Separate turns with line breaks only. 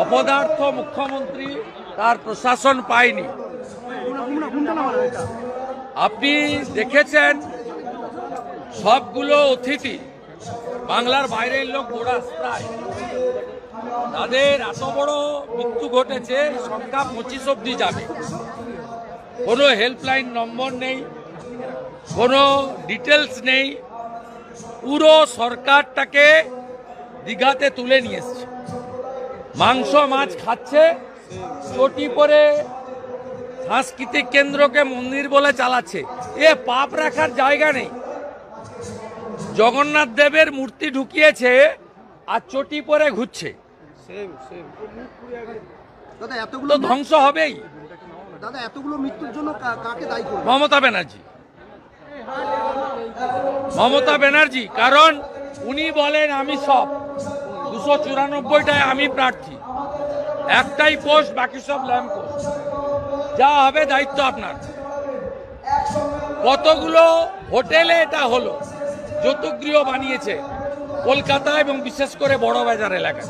অপদার্থ মুখ্যমন্ত্রী তার প্রশাসন পায়নি। আপনি দেখেছেন সবগুলো অতিথি বাংলার বাইরের লোক প্রায় তাদের এত বড় মৃত্যু ঘটেছে, সংখ্যা 25 অব্দি যাবে। কোনো হেল্পলাইন নম্বর নেই, কোনো ডিটেলস নেই। পুরো সরকারটাকে দীঘাতে তুলে নিয়ে এসছে, মাংস মাছ খাচ্ছে, চটি পরে সাংস্কৃতিক কেন্দ্রকে মন্দির বলে চালাচ্ছে। এ পাপ রাখার জায়গা নেই। জগন্নাথ দেবের মূর্তি ঢুকিয়েছে আর চটি পরে ঘুরছে, তো ধ্বংস হবেই।
দাদা, এতগুলো মৃত্যুর জন্য কাকে দায়ী করবেন?
মমতা ব্যানার্জি। কারণ উনি বলেন আমি সব 294টায় আমি প্রার্থী, একটাই পোস্ট, বাকি সব ল্যাম্প পোস্ট। যা হবে দায়িত্ব আপনার। কতগুলো হোটেলে এটা হলো, যৌতুক গৃহ বানিয়েছে কলকাতা এবং বিশেষ করে বড় বাজার এলাকায়।